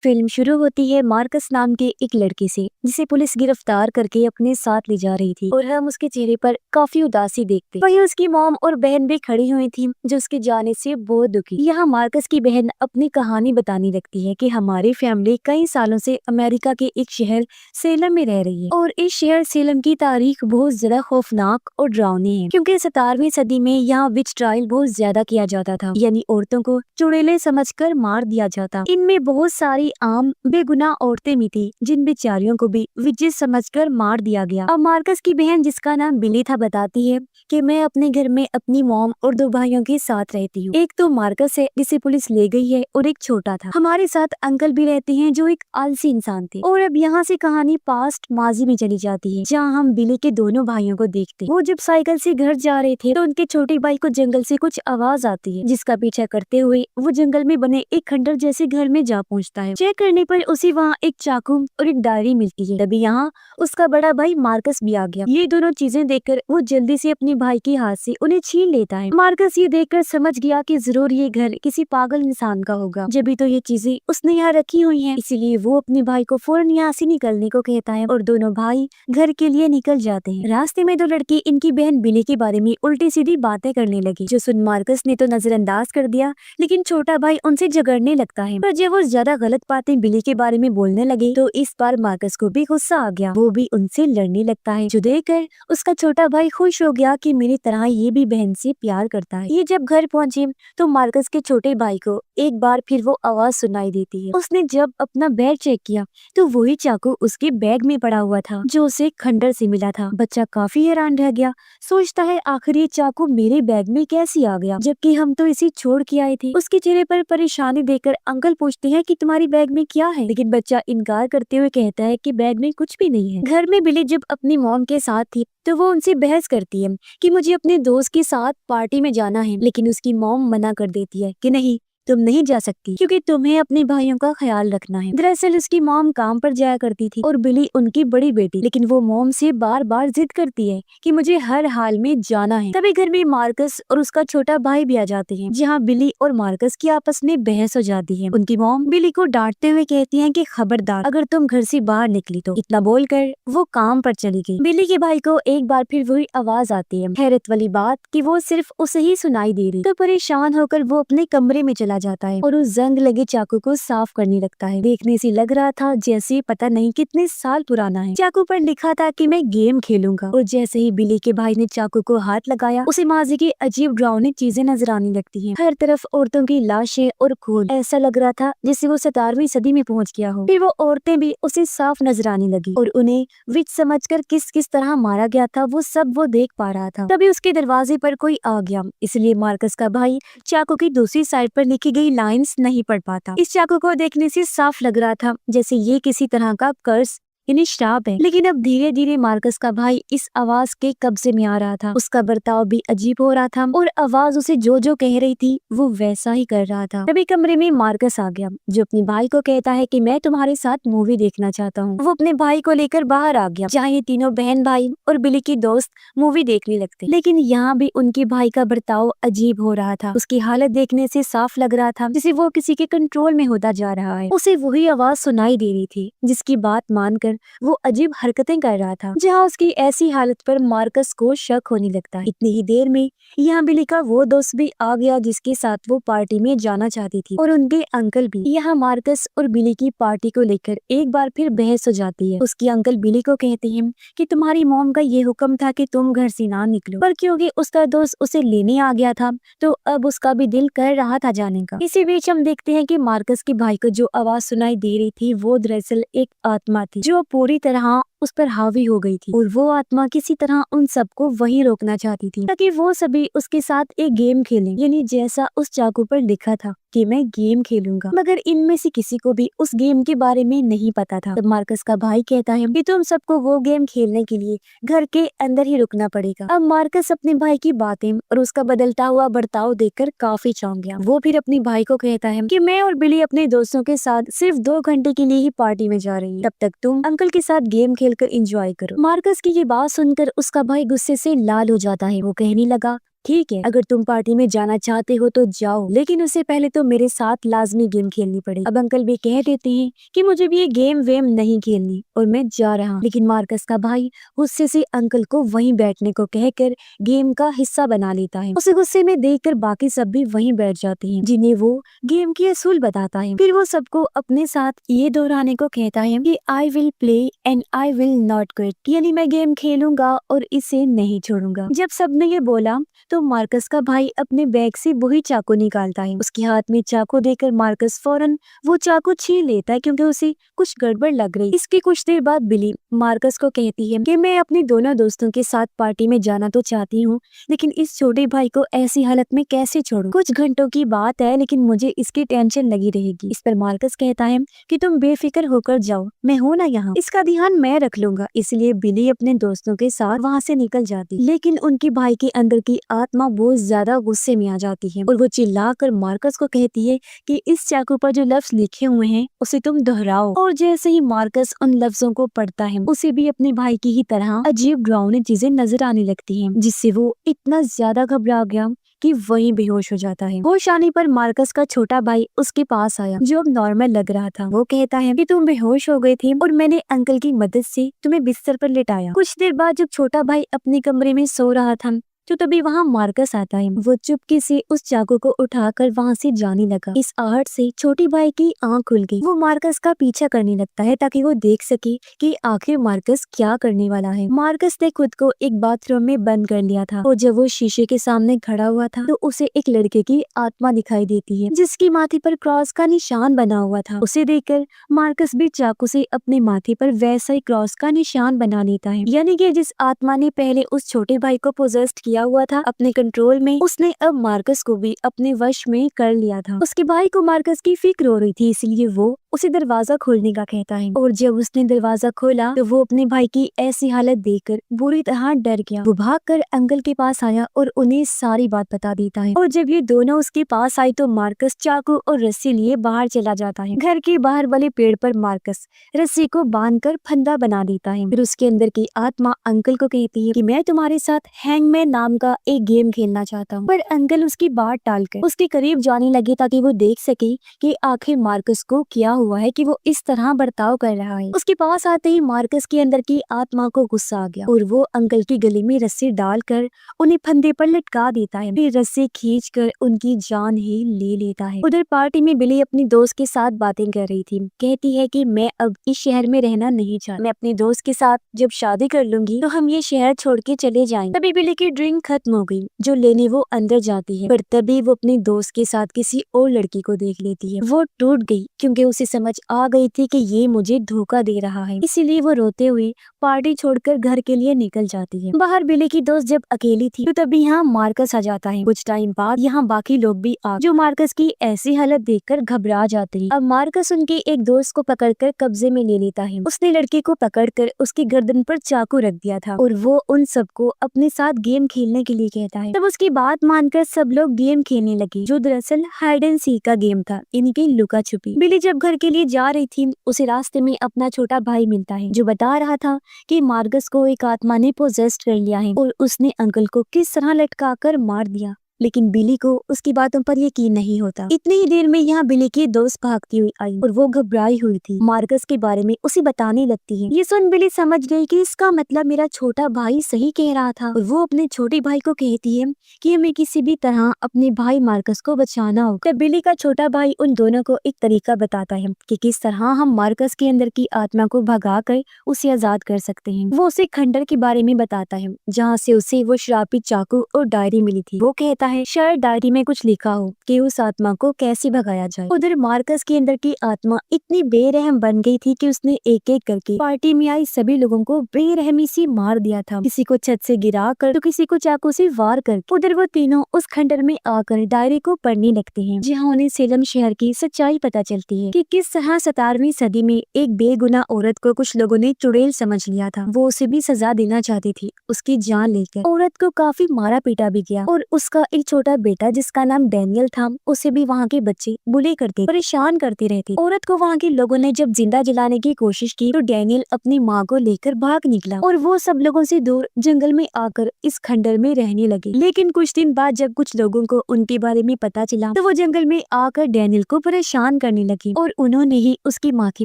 Film शुरू होती है मार्कस नाम के एक लड़के से जिसे पुलिस गिरफ्तार करके अपने साथ ले जा रही थी और हम उसके चेहरे पर काफी उदासी देखते। वहीं उसकी मॉम और बहन भी खड़ी हुई थी जो उसके जाने से बहुत दुखी। यहाँ मार्कस की बहन अपनी कहानी बताने लगती है कि हमारी फैमिली कई सालों से अमेरिका के एक शहर सेलम में रह रही है और इस शहर सेलम की तारीख बहुत ज्यादा खौफनाक और डरावनी है क्योंकि 17वीं सदी में यहाँ विच ट्रायल बहुत ज्यादा किया जाता था, यानी औरतों को चुड़ैले समझकर मार दिया जाता। इनमें बहुत सारी आम बेगुनाह औरतें भी थी जिन बेचारियों को भी विजेस समझकर मार दिया गया। अब मार्कस की बहन जिसका नाम बिली था बताती है कि मैं अपने घर में अपनी मॉम और 2 भाइयों के साथ रहती हूँ। एक तो मार्कस है जिसे पुलिस ले गई है और एक छोटा था। हमारे साथ अंकल भी रहते हैं जो एक आलसी इंसान थे। और अब यहाँ से कहानी पास्ट माजी में चली जाती है जहाँ हम बिली के दोनों भाइयों को देखते हैं। वो जब साइकिल से घर जा रहे थे तो उनके छोटे भाई को जंगल से कुछ आवाज आती है जिसका पीछा करते हुए वो जंगल में बने एक खंडर जैसे घर में जा पहुँचता है। चेक करने पर उसे वहाँ एक चाकू और एक डायरी मिलती है। तभी यहाँ उसका बड़ा भाई मार्कस भी आ गया। ये दोनों चीजें देखकर वो जल्दी से अपने भाई के हाथ से उन्हें छीन लेता है। मार्कस ये देखकर समझ गया कि जरूर ये घर किसी पागल इंसान का होगा, जब तो ये चीजें उसने यहाँ रखी हुई हैं। इसीलिए वो अपने भाई को फौरन यहाँ से निकलने को कहता है और दोनों भाई घर के लिए निकल जाते हैं। रास्ते में 2 लड़के इनकी बहन बिली के बारे में उल्टी सीधी बातें करने लगी जो सुन मार्कस ने तो नजरअंदाज कर दिया, लेकिन छोटा भाई उनसे झगड़ने लगता है। पर जब वो ज्यादा गलत बातें बिली के बारे में बोलने लगे तो इस बार मार्कस को भी गुस्सा आ गया। वो भी उनसे लड़ने लगता है जो देखकर उसका छोटा भाई खुश हो गया कि मेरी तरह ये भी बहन से प्यार करता है। ये जब घर पहुंचे तो मार्कस के छोटे भाई को एक बार फिर वो आवाज सुनाई देती है। उसने जब अपना बैग चेक किया तो वही चाकू उसके बैग में पड़ा हुआ था जो उसे खंडर से मिला था। बच्चा काफी हैरान रह गया, सोचता है आखिर ये चाकू मेरे बैग में कैसे आ गया जबकि हम तो इसे छोड़ के आए थे। उसके चेहरे पर परेशानी देखकर अंकल पूछते हैं कि तुम्हारी बैग में क्या है, लेकिन बच्चा इनकार करते हुए कहता है कि बैग में कुछ भी नहीं है। घर में बिली जब अपनी मॉम के साथ थी तो वो उनसे बहस करती है कि मुझे अपने दोस्त के साथ पार्टी में जाना है, लेकिन उसकी मॉम मना कर देती है कि नहीं, तुम नहीं जा सकती क्योंकि तुम्हें अपने भाइयों का ख्याल रखना है। दरअसल उसकी मॉम काम पर जाया करती थी और बिली उनकी बड़ी बेटी, लेकिन वो मॉम से बार बार जिद करती है कि मुझे हर हाल में जाना है। तभी घर में मार्कस और उसका छोटा भाई भी आ जाते हैं जहाँ बिली और मार्कस की आपस में बहस हो जाती है। उनकी मॉम बिली को डांटते हुए कहती है कि खबरदार अगर तुम घर से बाहर निकली तो। इतना बोलकर वो काम पर चली गई। बिली के भाई को एक बार फिर वही आवाज आती है। हैरत वाली बात कि वो सिर्फ उसे ही सुनाई दे रही। तो परेशान होकर वो अपने कमरे में चला जाता है और उस जंग लगे चाकू को साफ करने लगता है। देखने से लग रहा था जैसे पता नहीं कितने साल पुराना है। चाकू पर लिखा था कि मैं गेम खेलूंगा और जैसे ही बिली के भाई ने चाकू को हाथ लगाया उसे माजी की अजीब डरावनी चीजें नजर आने लगती हैं। हर तरफ औरतों की लाशें और खून, ऐसा लग रहा था जैसे वो 17वीं सदी में पहुंच गया हो। फिर वो औरतें भी उसे साफ नजर आने लगी और उन्हें विच समझकर किस किस तरह मारा गया था वो सब वो देख पा रहा था। तभी उसके दरवाजे पर कोई आ गया, इसलिए मार्कस का भाई चाकू की दूसरी साइड पर लिखी गई लाइंस नहीं पढ़ पाता। इस चाकू को देखने से साफ लग रहा था जैसे ये किसी तरह का कर्स यानी श्राप है। लेकिन अब धीरे धीरे मार्कस का भाई इस आवाज के कब्जे में आ रहा था। उसका बर्ताव भी अजीब हो रहा था और आवाज उसे जो जो कह रही थी वो वैसा ही कर रहा था। तभी कमरे में मार्कस आ गया जो अपने भाई को कहता है कि मैं तुम्हारे साथ मूवी देखना चाहता हूँ। वो अपने भाई को लेकर बाहर आ गया जहाँ ये तीनों बहन भाई और बिली की दोस्त मूवी देखने लगते। लेकिन यहाँ भी उनके भाई का बर्ताव अजीब हो रहा था। उसकी हालत देखने से साफ लग रहा था जैसे वो किसी के कंट्रोल में होता जा रहा है। उसे वही आवाज सुनाई दे रही थी जिसकी बात मानकर वो अजीब हरकतें कर रहा था। जहाँ उसकी ऐसी हालत पर मार्कस को शक होने लगता है। इतनी ही देर में यहाँ बिली का वो दोस्त भी आ गया जिसके साथ वो पार्टी में जाना चाहती थी और उनके अंकल भी। यहाँ मार्कस और बिली की पार्टी को लेकर एक बार फिर बहस हो जाती है। उसके अंकल बिली को कहते हैं कि तुम्हारी मॉम का ये हुक्म था कि तुम घर से ना निकलो, पर क्योंकि उसका दोस्त उसे लेने आ गया था तो अब उसका भी दिल कर रहा था जाने का। इसी बीच हम देखते हैं कि मार्कस के भाई को जो आवाज सुनाई दे रही थी वो दरअसल एक आत्मा थी जो पूरी तरह उस पर हावी हो गई थी और वो आत्मा किसी तरह उन सबको वहीं रोकना चाहती थी ताकि वो सभी उसके साथ एक गेम खेलें, यानी जैसा उस चाकू पर लिखा था कि मैं गेम खेलूंगा। मगर इनमें से किसी को भी उस गेम के बारे में नहीं पता था। तब मार्कस का भाई कहता है कि तुम सबको वो गेम खेलने के लिए घर के अंदर ही रुकना पड़ेगा। अब मार्कस अपने भाई की बातें और उसका बदलता हुआ बर्ताव देखकर काफी चौंक गया। वो फिर अपने भाई को कहता है कि मैं और बिली अपने दोस्तों के साथ सिर्फ 2 घंटे के लिए ही पार्टी में जा रही है, तब तक तुम अंकल के साथ गेम खेलकर एंजॉय करो। मार्कस की ये बात सुनकर उसका भाई गुस्से से लाल हो जाता है। वो कहने लगा ठीक है, अगर तुम पार्टी में जाना चाहते हो तो जाओ, लेकिन उससे पहले तो मेरे साथ लाजमी गेम खेलनी पड़ेगी। अब अंकल भी कह देते हैं कि मुझे भी ये गेम वेम नहीं खेलनी और मैं जा रहा हूँ। लेकिन मार्कस का भाई गुस्से से अंकल को वहीं बैठने को कहकर गेम का हिस्सा बना लेता है। उसे गुस्से में देखकर बाकी सब भी वहीं बैठ जाते हैं, जिन्हें वो गेम की असूल बताता है। फिर वो सबको अपने साथ ये दोहराने को कहता है कि I will play and I will not quit, यानी मैं गेम खेलूंगा और इसे नहीं छोड़ूंगा। जब सबने ये बोला तो मार्कस का भाई अपने बैग से वही चाकू निकालता है। उसके हाथ में चाकू देकर मार्कस फौरन वो चाकू छीन लेता है, क्योंकि उसे कुछ गड़बड़ लग रही। इसके कुछ देर बाद बिली मार्कस को कहती है कि मैं अपने दोनों दोस्तों के साथ पार्टी में जाना तो चाहती हूँ, लेकिन इस छोटे भाई को ऐसी हालत में कैसे छोड़ूं? कुछ घंटों की बात है, लेकिन मुझे इसकी टेंशन लगी रहेगी। इस पर मार्कस कहता है कि तुम बेफिक्र होकर जाओ, मैं हूँ ना यहाँ, इसका ध्यान मैं रख लूंगा। इसलिए बिली अपने दोस्तों के साथ वहाँ से निकल जाती, लेकिन उनके भाई के अंदर की आत्मा बहुत ज्यादा गुस्से में आ जाती है और वो चिल्लाकर मार्कस को कहती है कि इस चाकू पर जो लफ्ज लिखे हुए हैं उसे तुम दोहराओ। और जैसे ही मार्कस उन लफ्जों को पढ़ता है, उसे भी अपने भाई की ही तरह अजीब डरावनी चीजें नजर आने लगती हैं, जिससे वो इतना ज्यादा घबरा गया कि वहीं बेहोश हो जाता है। होश आने पर मार्कस का छोटा भाई उसके पास आया, जो अब नॉर्मल लग रहा था। वो कहता है कि तुम बेहोश हो गए थे और मैंने अंकल की मदद से तुम्हें बिस्तर पर लेटाया। कुछ देर बाद जब छोटा भाई अपने कमरे में सो रहा था तो तभी वहाँ मार्कस आता है। वो चुपके से उस चाकू को उठाकर वहाँ से जाने लगा। इस आहट से छोटे भाई की आंख खुल गई। वो मार्कस का पीछा करने लगता है ताकि वो देख सके कि आखिर मार्कस क्या करने वाला है। मार्कस ने खुद को एक बाथरूम में बंद कर लिया था और जब वो शीशे के सामने खड़ा हुआ था तो उसे एक लड़के की आत्मा दिखाई देती है, जिसकी माथे पर क्रॉस का निशान बना हुआ था। उसे देखकर मार्कस भी चाकू से अपने माथे पर वैसा ही क्रॉस का निशान बना लेता है, यानी कि जिस आत्मा ने पहले उस छोटे भाई को पोजेस्ट किया हुआ था अपने कंट्रोल में, उसने अब मार्कस को भी अपने वश में कर लिया था। उसके भाई को मार्कस की फिक्र हो रही थी, इसलिए वो उसे दरवाजा खोलने का कहता है और जब उसने दरवाजा खोला तो वो अपने भाई की ऐसी हालत देखकर बुरी तरह डर गया। वो भागकर अंकल के पास आया और उन्हें सारी बात बता देता है। और जब ये दोनों उसके पास आए तो मार्कस चाकू और रस्सी लिए बाहर चला जाता है। घर के बाहर वाले पेड़ पर मार्कस रस्सी को बांधकर फंदा बना देता है। फिर उसके अंदर की आत्मा अंकल को कहती है कि मैं तुम्हारे साथ हैंगमैन नाम का एक गेम खेलना चाहता हूँ। पर अंकल उसकी बात टालकर उसके करीब जाने लगे ताकि वो देख सके कि आखिर मार्कस को क्या हुआ है कि वो इस तरह बर्ताव कर रहा है। उसके पास आते ही मार्कस के अंदर की आत्मा को गुस्सा आ गया और वो अंकल की गले में रस्सी डालकर उन्हें फंदे पर लटका देता है। फिर रस्सी खींचकर उनकी जान ही ले लेता है। उधर पार्टी में बिली अपनी दोस्त के साथ बातें कर रही थी। कहती है कि मैं अब इस शहर में रहना नहीं चाहती। मैं अपने दोस्त के साथ जब शादी कर लूंगी तो हम ये शहर छोड़ के चले जाएंगे। तभी बिली की ड्रिंक खत्म हो गई, जो लेने वो अंदर जाती है, पर तभी वो अपने दोस्त के साथ किसी और लड़की को देख लेती है। वो टूट गई क्योंकि उसे समझ आ गई थी कि ये मुझे धोखा दे रहा है। इसीलिए वो रोते हुए पार्टी छोड़कर घर के लिए निकल जाती है। बाहर बिली की दोस्त जब अकेली थी तो तभी यहाँ मार्कस आ जाता है। कुछ टाइम बाद यहाँ बाकी लोग भी आ जो मार्कस की ऐसी हालत देखकर घबरा जाते हैं। अब मार्कस उनके एक दोस्त को पकड़कर कब्जे में ले लेता है। उसने लड़के को पकड़कर उसकी गर्दन पर चाकू रख दिया था और वो उन सबको अपने साथ गेम खेलने के लिए कहता है। तब उसकी बात मानकर सब लोग गेम खेलने लगे, जो दरअसल हाइड एंड सीक का गेम था, इनकी लुका छुपी। बिली जब घर के लिए जा रही थी उसे रास्ते में अपना छोटा भाई मिलता है, जो बता रहा था कि मार्कस को एक आत्मा ने पोजेस्ट कर लिया है और उसने अंकल को किस तरह लटका कर मार दिया। लेकिन बिली को उसकी बातों पर यकीन नहीं होता। इतनी ही देर में यहाँ बिली की दोस्त भागती हुई आई और वो घबराई हुई थी। मार्कस के बारे में उसे बताने लगती है। ये सुन बिली समझ गई कि इसका मतलब मेरा छोटा भाई सही कह रहा था और वो अपने छोटे भाई को कहती है कि हमें किसी भी तरह अपने भाई मार्कस को बचाना होगा। तब बिली का छोटा भाई उन दोनों को एक तरीका बताता है कि किस तरह हम मार्कस के अंदर की आत्मा को भगा कर उसे आजाद कर सकते हैं। वो उसे खंडर के बारे में बताता है, जहाँ से उसे वो श्रापित चाकू और डायरी मिली थी। वो कहता है शायद डायरी में कुछ लिखा हो कि उस आत्मा को कैसे भगाया जाए। उधर मार्कस के अंदर की आत्मा इतनी बेरहम बन गई थी कि उसने एक एक करके पार्टी में आई सभी लोगों को बेरहमी से मार दिया था। किसी को छत से गिरा कर तो किसी को चाकू से वार कर। उधर वो तीनों उस खंडर में आकर डायरी को पढ़ने लगते हैं, जहाँ उन्हें सेलम शहर की सच्चाई पता चलती है कि किस तरह 17वीं सदी में एक बेगुनाह औरत को कुछ लोगों ने चुड़ैल समझ लिया था। वो उसे भी सजा देना चाहती थी, उसकी जान लेकर। औरत को काफी मारा पीटा भी गया और उसका एक छोटा बेटा जिसका नाम डैनियल था, उसे भी वहाँ के बच्चे बुली करते, परेशान करते रहते। औरत को वहाँ के लोगों ने जब जिंदा जलाने की कोशिश की तो डैनियल अपनी माँ को लेकर भाग निकला और वो सब लोगों से दूर जंगल में आकर इस खंडर में रहने लगे। लेकिन कुछ दिन बाद जब कुछ लोगों को उनके बारे में पता चला तो वो जंगल में आकर डैनियल को परेशान करने लगी और उन्होंने ही उसकी माथे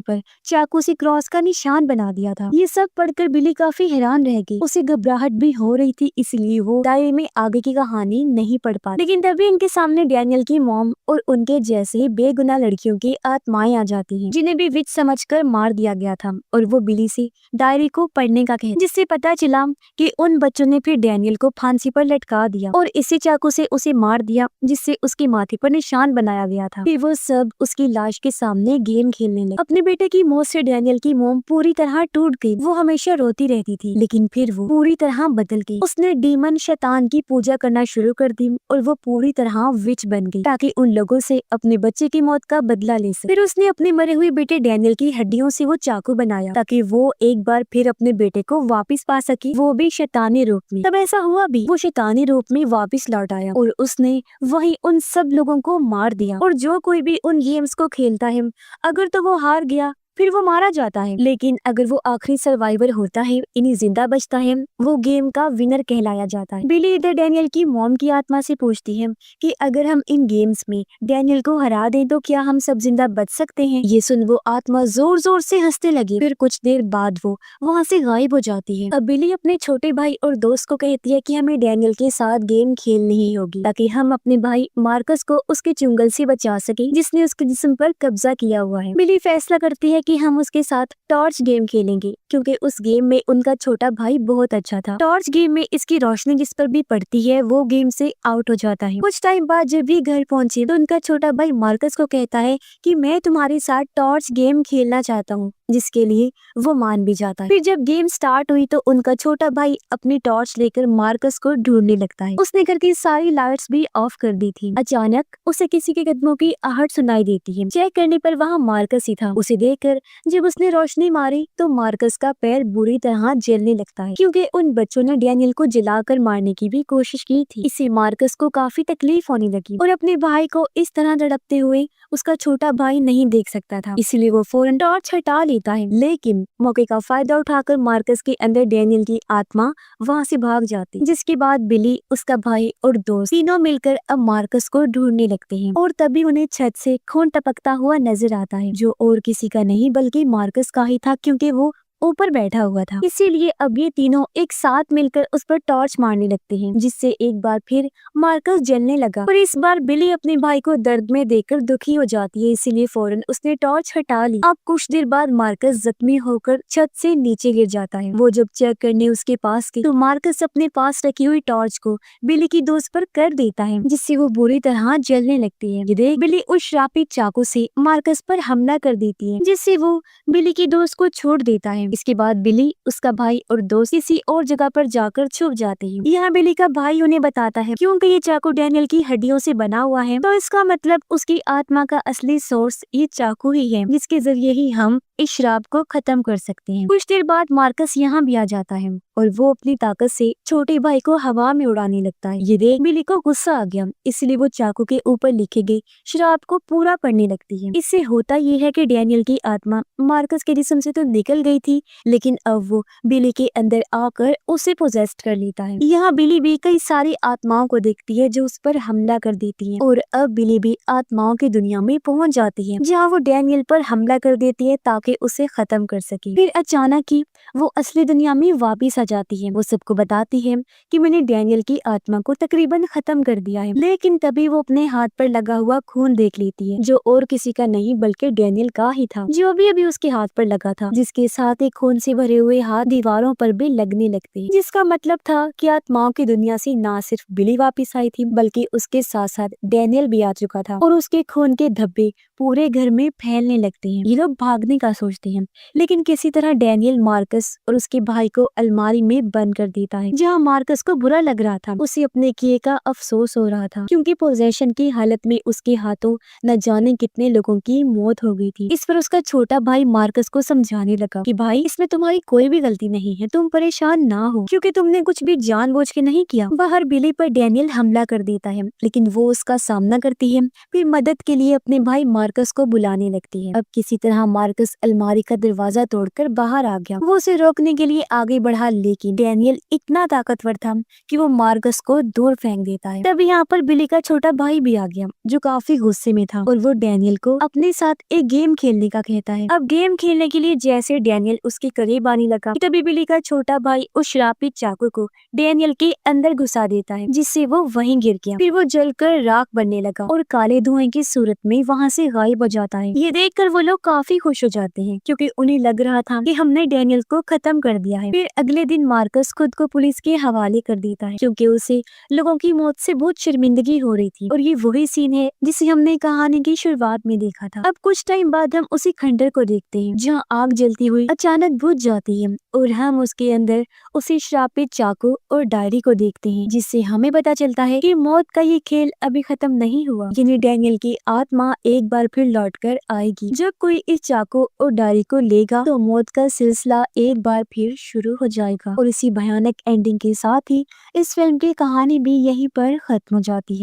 पर चाकू से क्रॉस का निशान बना दिया था। ये सब पढ़कर बिली काफी हैरान रह गई। उसे घबराहट भी हो रही थी, इसलिए वो डायरी में आगे की कहानी नहीं पढ़ पाती। लेकिन तभी उनके सामने डैनियल की मॉम और उनके जैसे ही बेगुनाह लड़कियों की आत्माएं आ जाती हैं, जिन्हें भी विच समझकर मार दिया गया था। और वो बिली से डायरी को पढ़ने का कहती, जिससे पता चला कि उन बच्चों ने फिर डैनियल को फांसी पर लटका दिया और इसी चाकू से उसे मार दिया, जिससे उसकी माथे पर निशान बनाया गया था। फिर वो सब उसकी लाश के सामने गेम खेलने लगे। अपने बेटे की मौत से डैनियल की मॉम पूरी तरह टूट गई। वो हमेशा रोती रहती थी, लेकिन फिर वो पूरी तरह बदल गई। उसने डीमन शैतान की पूजा करना शुरू कर दी और वो पूरी तरह विच बन गई ताकि उन लोगों से अपने बच्चे की मौत का बदला ले सके। फिर उसने अपने मरे हुए बेटे डैनियल की हड्डियों से वो चाकू बनाया ताकि वो एक बार फिर अपने बेटे को वापस पा सके, वो भी शैतानी रूप में। तब ऐसा हुआ भी, वो शैतानी रूप में वापस लौट आया और उसने वहीं उन सब लोगों को मार दिया। और जो कोई भी उन गेम्स को खेलता है, अगर तो वो हार गया फिर वो मारा जाता है, लेकिन अगर वो आखिरी सर्वाइवर होता है, इन्हीं जिंदा बचता है, वो गेम का विनर कहलाया जाता है। बिली इधर डैनियल की मॉम की आत्मा से पूछती है कि अगर हम इन गेम्स में डैनियल को हरा दें तो क्या हम सब जिंदा बच सकते हैं। ये सुन वो आत्मा जोर जोर से हंसने लगी। फिर कुछ देर बाद वो वहाँ से गायब हो जाती है। अब बिली अपने छोटे भाई और दोस्त को कहती है कि हमें डैनियल के साथ गेम खेलनी ही होगी ताकि हम अपने भाई मार्कस को उसके चुंगल से बचा सके, जिसने उसके जिस्म पर कब्जा किया हुआ है। बिली फैसला करती है कि हम उसके साथ टॉर्च गेम खेलेंगे, क्योंकि उस गेम में उनका छोटा भाई बहुत अच्छा था। टॉर्च गेम में इसकी रोशनी जिस पर भी पड़ती है वो गेम से आउट हो जाता है। कुछ टाइम बाद जब भी घर पहुंचे तो उनका छोटा भाई मार्कस को कहता है कि मैं तुम्हारे साथ टॉर्च गेम खेलना चाहता हूँ, जिसके लिए वो मान भी जाता है। फिर जब गेम स्टार्ट हुई तो उनका छोटा भाई अपनी टॉर्च लेकर मार्कस को ढूंढने लगता है। उसने घर की सारी लाइट्स भी ऑफ कर दी थी। अचानक उसे किसी के कदमों की आहट सुनाई देती है। चेक करने पर वहाँ मार्कस ही था। उसे देखकर जब उसने रोशनी मारी तो मार्कस का पैर बुरी तरह जलने लगता है, क्योंकि उन बच्चों ने डैनियल को जलाकर मारने की भी कोशिश की थी। इससे मार्कस को काफी तकलीफ होने लगी और अपने भाई को इस तरह तड़पते हुए उसका छोटा भाई नहीं देख सकता था, इसलिए वो फौरन टॉर्च हटा लेता है। लेकिन मौके का फायदा उठाकर मार्कस के अंदर डैनियल की आत्मा वहाँ से भाग जाती, जिसके बाद बिली, उसका भाई और दोस्त तीनों मिलकर अब मार्कस को ढूंढने लगते हैं। और तभी उन्हें छत से खून टपकता हुआ नजर आता है, जो और किसी का नहीं बल्कि मार्कस का ही था, क्योंकि वो ऊपर बैठा हुआ था। इसीलिए अब ये तीनों एक साथ मिलकर उस पर टॉर्च मारने लगते हैं, जिससे एक बार फिर मार्कस जलने लगा। पर इस बार बिली अपने भाई को दर्द में देखकर दुखी हो जाती है, इसीलिए फौरन उसने टॉर्च हटा ली। अब कुछ देर बाद मार्कस जख्मी होकर छत से नीचे गिर जाता है। वो जब चेक करने उसके पास गई तो मार्कस अपने पास रखी हुई टॉर्च को बिली की दोस्त पर कर देता है, जिससे वो बुरी तरह जलने लगती है। ये देख बिली उस श्रापित चाकू से मार्कस पर हमला कर देती है, जिससे वो बिली की दोस्त को छोड़ देता है। इसके बाद बिली, उसका भाई और दोस्त किसी और जगह पर जाकर छुप जाते हैं। यहाँ बिली का भाई उन्हें बताता है क्योंकि ये चाकू डैनियल की हड्डियों से बना हुआ है, तो इसका मतलब उसकी आत्मा का असली सोर्स ये चाकू ही है, जिसके जरिए ही हम इस श्राप को खत्म कर सकते हैं। कुछ देर बाद मार्कस यहाँ भी आ जाता है और वो अपनी ताकत से छोटे भाई को हवा में उड़ाने लगता है। ये देख बिली को गुस्सा आ गया, इसलिए वो चाकू के ऊपर लिखे गए श्राप को पूरा पढ़ने लगती है। इससे होता ये है कि डैनियल की आत्मा मार्कस के जिस्म से तो निकल गई थी, लेकिन अब वो बिली के अंदर आकर उसे पोजेस्ट कर लेता है। यहाँ बिली भी कई सारी आत्माओं को देखती है जो उस पर हमला कर देती है, और अब बिली भी आत्माओं की दुनिया में पहुंच जाती है, जहाँ वो डैनियल पर हमला कर देती है ताकि उसे खत्म कर सके। फिर अचानक ही वो असली दुनिया में वापिस आ जाती है। वो सबको बताती है कि मैंने डैनियल की आत्मा को तकरीबन खत्म कर दिया है, लेकिन तभी वो अपने हाथ पर लगा हुआ खून देख लेती है, जो और किसी का नहीं बल्कि डैनियल का ही था, जो अभी उसके हाथ पर लगा था, जिसके साथ ही खून से भरे हुए हाथ दीवारों पर भी लगने लगते हैं, जिसका मतलब था कि आत्माओं की दुनिया से ना सिर्फ बिली वापिस आई थी, बल्कि उसके साथ साथ डैनियल भी आ चुका था, और उसके खून के धब्बे पूरे घर में फैलने लगते हैं। ये लोग भागने का सोचते हैं, लेकिन किसी तरह डैनियल मार्कस और उसके भाई को अलमारी में बंद कर देता है। जहाँ मार्कस को बुरा लग रहा था, उसे अपने किए का अफसोस हो रहा था, क्योंकि पोजेशन की हालत में उसके हाथों न जाने कितने लोगों की मौत हो गई थी। इस पर उसका छोटा भाई मार्कस को समझाने लगा कि भाई इसमें तुम्हारी कोई भी गलती नहीं है, तुम परेशान ना हो, क्योंकि तुमने कुछ भी जानबूझ के नहीं किया। बाहर बिली पर डैनियल हमला कर देता है, लेकिन वो उसका सामना करती है, फिर मदद के लिए अपने भाई मार्कस को बुलाने लगती है। अब किसी तरह मार्कस अलमारी का दरवाजा तोड़कर बाहर आ गया। वो उसे रोकने के लिए आगे बढ़ा, लेकिन डैनियल इतना ताकतवर था कि वो मार्कस को दूर फेंक देता है। तब यहाँ पर बिली का छोटा भाई भी आ गया, जो काफी गुस्से में था, और वो डैनियल को अपने साथ एक गेम खेलने का कहता है। अब गेम खेलने के लिए जैसे डैनियल उसके करीब आने लगा, तभी बिली का छोटा भाई उस श्रापित चाकू को डैनियल के अंदर घुसा देता है, जिससे वो वहीं गिर गया। फिर वो जलकर राख बनने लगा और काले धुएं की सूरत में वहाँ से गायब हो जाता है। ये देखकर वो लोग काफी खुश हो जाते हैं, क्योंकि उन्हें लग रहा था कि हमने डैनियल को खत्म कर दिया है। फिर अगले दिन मार्कस खुद को पुलिस के हवाले कर देता है, क्योंकि उसे लोगों की मौत से बहुत शर्मिंदगी हो रही थी। और ये वही सीन है जिसे हमने कहानी की शुरुआत में देखा था। अब कुछ टाइम बाद हम उसी खंडर को देखते हैं, जहाँ आग जलती हुई अचानक बुझ जाती है, और हम उसके अंदर उसी श्रापित चाकू और डायरी को देखते हैं, जिससे हमें पता चलता है कि मौत का ये खेल अभी खत्म नहीं हुआ, यानी डैनियल की आत्मा एक बार फिर लौटकर आएगी। जब कोई इस चाकू और डायरी को लेगा तो मौत का सिलसिला एक बार फिर शुरू हो जाएगा। और इसी भयानक एंडिंग के साथ ही इस फिल्म की कहानी भी यहीं पर खत्म हो जाती है।